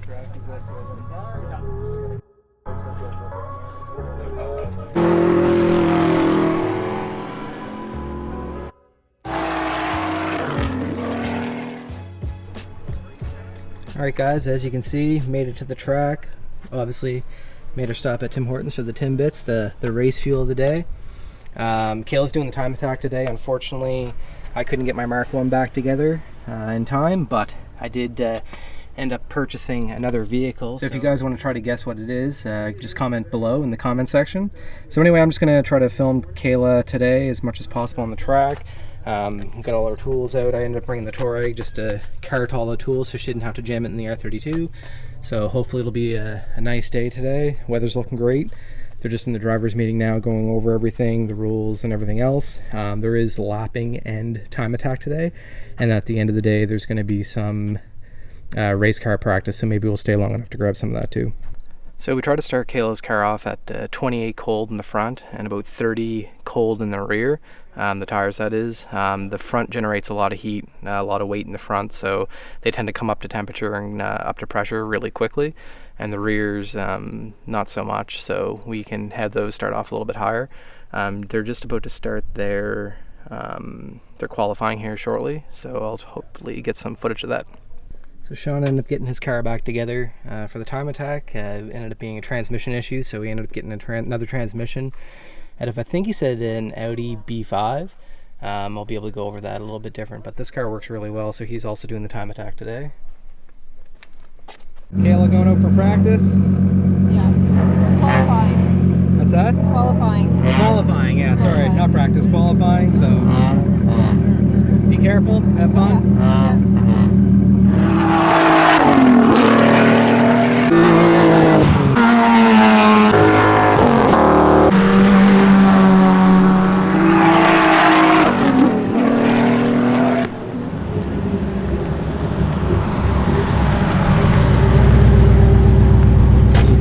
Alright guys, as you can see, made it to the track. Obviously made our stop at Tim Hortons for the Timbits, the race fuel of the day. Kayla's doing the time attack today. Unfortunately, I couldn't get my Mark 1 back together in time, but I did end up purchasing another vehicle. So if you guys want to try to guess what it is, just comment below in the comment section. So anyway, I'm just going to try to film Kayla today as much as possible on the track. Got all our tools out. I ended up bringing the Touareg just to cart all the tools so she didn't have to jam it in the R32. So hopefully it'll be a nice day today. Weather's looking great. They're just in the driver's meeting now going over everything, the rules and everything else. There is lapping and time attack today. And at the end of the day, there's going to be some race car practice. So maybe we'll stay long enough to grab some of that too. So we tried to start Kayla's car off at 28 cold in the front and about 30 cold in the rear. The tires, that is. The front generates a lot of heat, a lot of weight in the front, so they tend to come up to temperature and up to pressure really quickly. And the rears, not so much, so we can have those start off a little bit higher. They're just about to start their qualifying here shortly, so I'll hopefully get some footage of that. So Sean ended up getting his car back together for the time attack. Ended up being a transmission issue, so we ended up getting another transmission out of, I think he said, an Audi B5. I'll be able to go over that a little bit different, but this car works really well, so he's also doing the time attack today. Kayla going out for practice? Yeah, qualifying. What's that? It's qualifying. Qualifying, yeah, sorry, not practice, qualifying, so be careful, have fun. Yeah.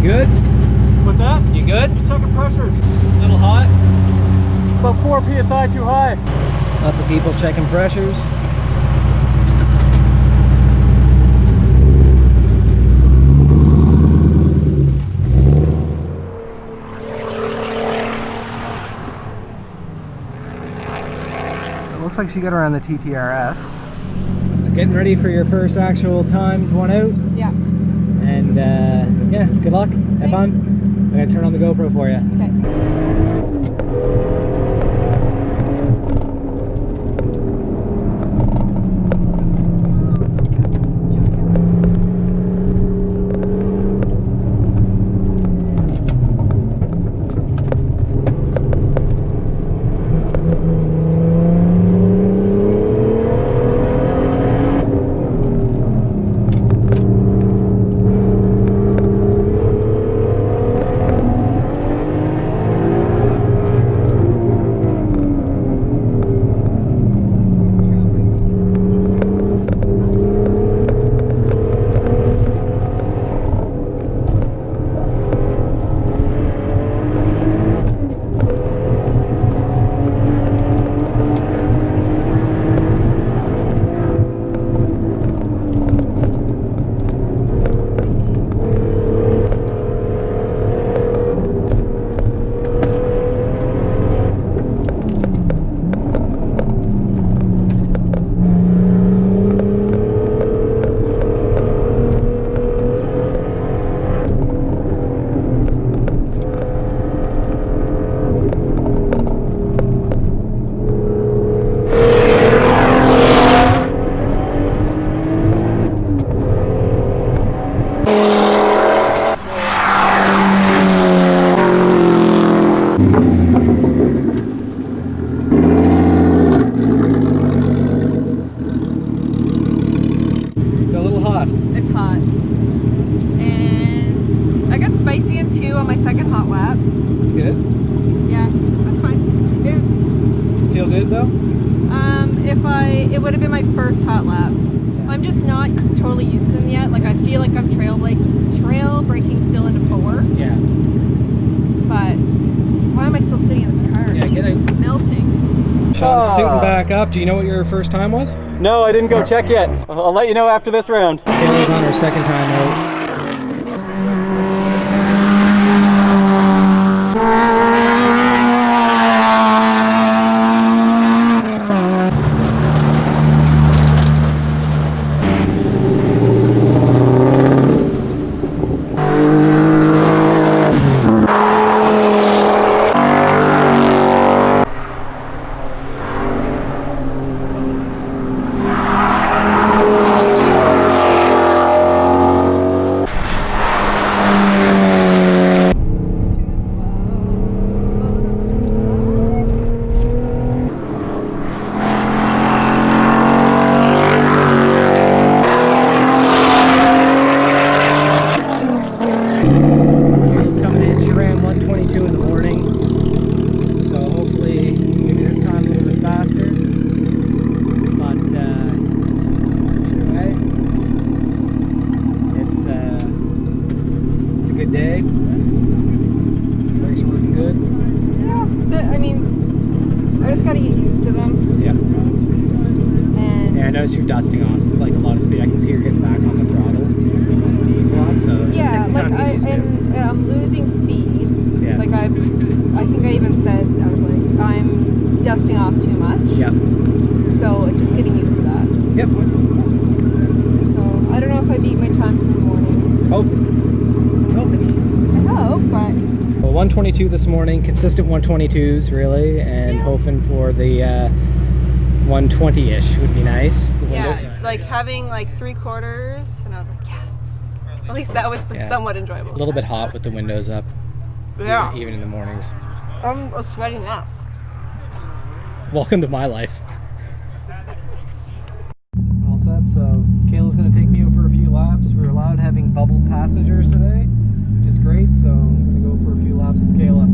Good? What's that? You good? Just checking pressures. A little hot? About 4 psi too high. Lots of people checking pressures. So it looks like she got around the TTRS. So getting ready for your first actual timed one out. Yeah. And yeah, good luck. Have fun. I'm gonna turn on the GoPro for you. Okay. It's hot. And I got spicy in 2 on my second hot lap. That's good. Yeah, that's fine. Yeah. Feel good though? It would have been my first hot lap. Yeah. I'm just not totally used to them yet. Like I feel like I'm trail braking still into 4. Yeah. But why am I still sitting in this car? Yeah, get out. Melting. Sean's suiting back up. Do you know what your first time was? No, I didn't go check yet. I'll let you know after this round. Kayla's on her second time out. of speed. I can see you're getting back on the throttle a lot, so it'll Yeah, take some time to get used to. and I'm losing speed. Yeah. Like I think I even said, I was like, I'm dusting off too much. Yep. So it's just getting used to that. Yep. So I don't know if I beat my time from the morning. Hoping. I hope, but Well, 122 this morning, consistent 122s really, and hoping for the 120-ish would be nice. The yeah, window- like having like 3/4, and I was like, yeah. At least that was Yeah. somewhat enjoyable. A little bit hot with the windows up, Yeah. even in the mornings. I'm sweating now. Welcome to my life. All set, so Kayla's going to take me out for a few laps. We're allowed having bubbled passengers today, which is great, so I'm going to go for a few laps with Kayla.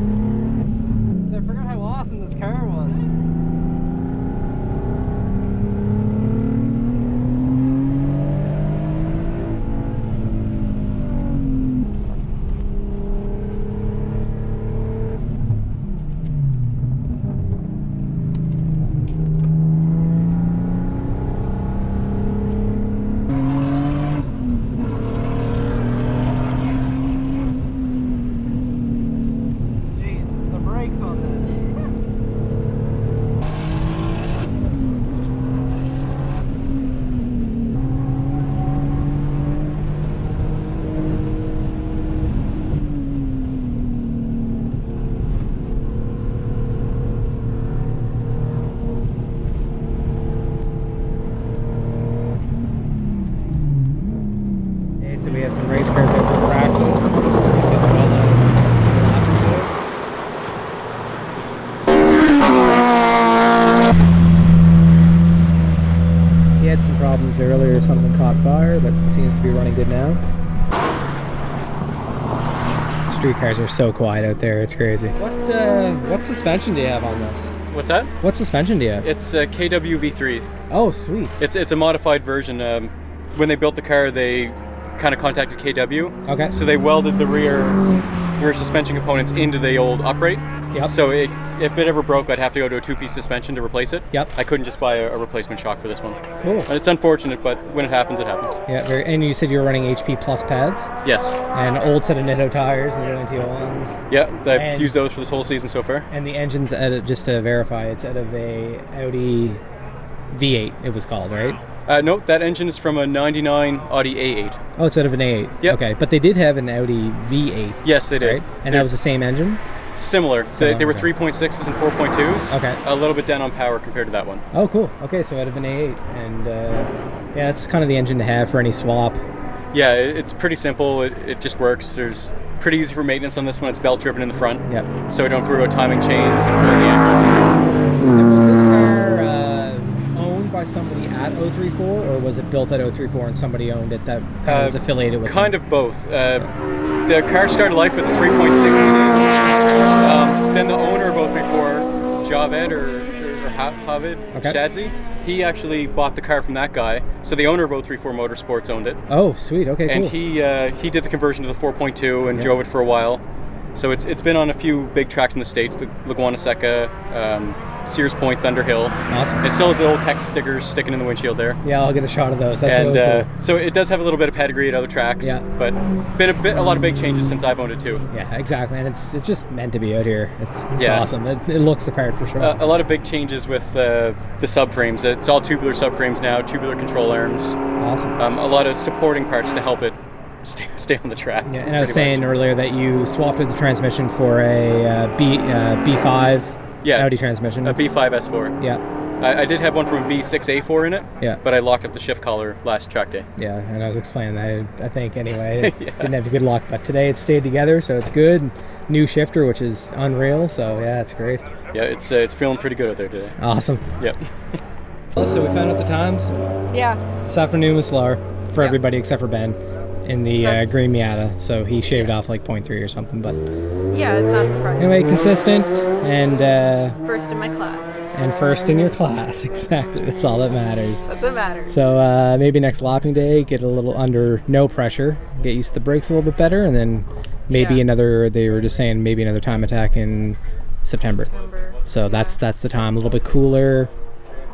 I forgot how awesome this car was. Jeez, the brakes on this. Okay, so we have some race cars out for practice, as well as some lappers out. He had some problems earlier, something caught fire, but seems to be running good now. Street cars are so quiet out there, it's crazy. What suspension do you have on this? What's that? What suspension do you have? It's a KW V3. Oh, sweet. It's a modified version. When they built the car, they kind of contacted KW. Okay. So they welded the rear suspension components into the old upright. Yep. So if it ever broke, I'd have to go to a two-piece suspension to replace it. Yep. I couldn't just buy a replacement shock for this one. Cool. It's unfortunate, but when it happens, it happens. Yeah, and you said you were running HP Plus pads? Yes. And old set of Nitto tires and the ones. Yeah, I've And- used those for this whole season so far. And the engine's just to verify, it's out of a Audi V8, it was called, right? No, that engine is from a 99 Audi A8. Oh, it's out of an A8. Yep. Okay, but they did have an Audi V8, Yes, they did. right? And that was the same engine? Similar. So they were okay. 3.6s and 4.2s. Okay. A little bit down on power compared to that one. Oh, cool. Okay, so out of an A8. And yeah, it's kind of the engine to have for any swap. Yeah, it's pretty simple. It just works. There's pretty easy for maintenance on this one. It's belt driven in the front. Yep. So we don't have to worry about timing chains and burn the engine. And was this car owned by somebody at 034, or was it built at 034 and somebody owned it that kind of was affiliated with Kind them? of both. The car started life with a 3.6 V8. Then the owner of 034, Javed or Havid Okay. Shadzi, he actually bought the car from that guy. So the owner of 034 Motorsports owned it. Oh, sweet. Okay, And cool. he did the conversion to the 4.2 and Yeah. drove it for a while. So it's been on a few big tracks in the States, the Laguna Seca, Sears Point, Thunderhill. Awesome. It still has the old text stickers sticking in the windshield there. Yeah, I'll get a shot of those. That's And really cool. so it does have a little bit of pedigree at other tracks, Yeah. but a lot of big changes since I've owned it too. Yeah, exactly. And it's just meant to be out here. It's Yeah. awesome. It looks the part for sure. A lot of big changes with the subframes. It's all tubular subframes now, tubular control arms. Awesome. A lot of supporting parts to help it stay on the track. Yeah, and I was pretty saying much. earlier that you swapped out the transmission for a B5 Yeah, Audi transmission. a B5 S4. Yeah, I did have one from a B6A4 in it, yeah, but I locked up the shift collar last track day. yeah. And I was explaining that, I think, anyway. It didn't have a good luck, but today it stayed together, so it's good. New shifter, which is unreal, so yeah, it's great. Yeah, it's feeling pretty good out there today. Awesome. Yep. So we found out the times. Yeah. This afternoon was slower for Yeah. everybody except for Ben in the That's- green Miata, so he shaved off like 0.3 or something, but Yeah, it's not surprising. anyway, consistent and First in my class. first in your class. Exactly, that's all that matters. That's what matters. So maybe next lapping day, get a little under no pressure, get used to the brakes a little bit better, and then maybe Yeah. another. They were just saying maybe another time attack in September. So that's the time. A little bit cooler.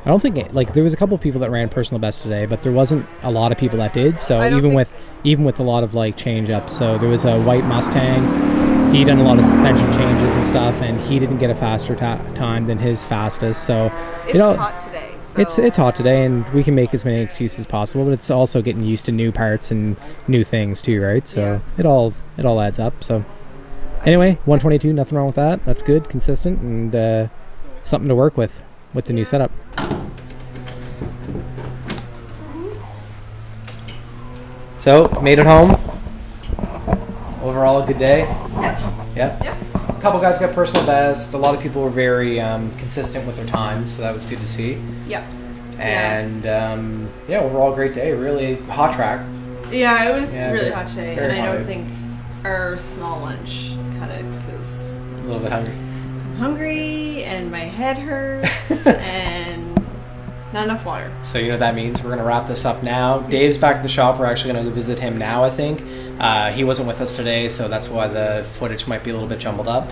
I don't think like there was a couple of people that ran personal best today, but there wasn't a lot of people that did. So I don't even think- with a lot of like change ups. So there was a white Mustang. He done a lot of suspension changes and stuff, and he didn't get a faster time than his fastest. So It's you know, hot today. So. it's hot today, and we can make as many excuses as possible. But it's also getting used to new parts and new things too, right? So it all adds up. So anyway, 122, nothing wrong with that. That's good, consistent, and something to work with the new setup. So, made it home. Overall, a good day. Yeah. A couple guys got personal best. A lot of people were very consistent with their time, so that was good to see. Yep. And overall, great day. Really hot track. Yeah, it was Yeah, really very- hot today, very and I hot. don't think our small lunch cut it because A little bit hungry. I'm hungry and my head hurts and not enough water. So you know what that means. We're gonna wrap this up now. Dave's back at the shop. We're actually gonna go visit him now, I think. He wasn't with us today, so that's why the footage might be a little bit jumbled up.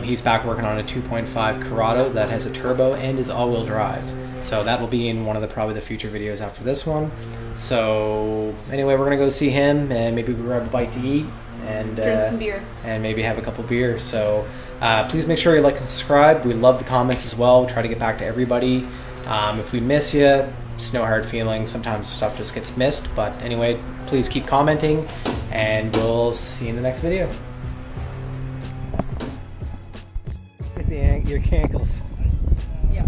He's back working on a 2.5 Corrado that has a turbo and is all-wheel drive. So that will be in one of probably the future videos after this one. So anyway, we're gonna go see him and maybe grab a bite to eat and Drink some beer. and maybe have a couple beers. So please make sure you like and subscribe. We love the comments as well. Try to get back to everybody. If we miss you, it's no hard feelings. Sometimes stuff just gets missed. But anyway, please keep commenting, and we'll see you in the next video. Get your ankles. Yeah.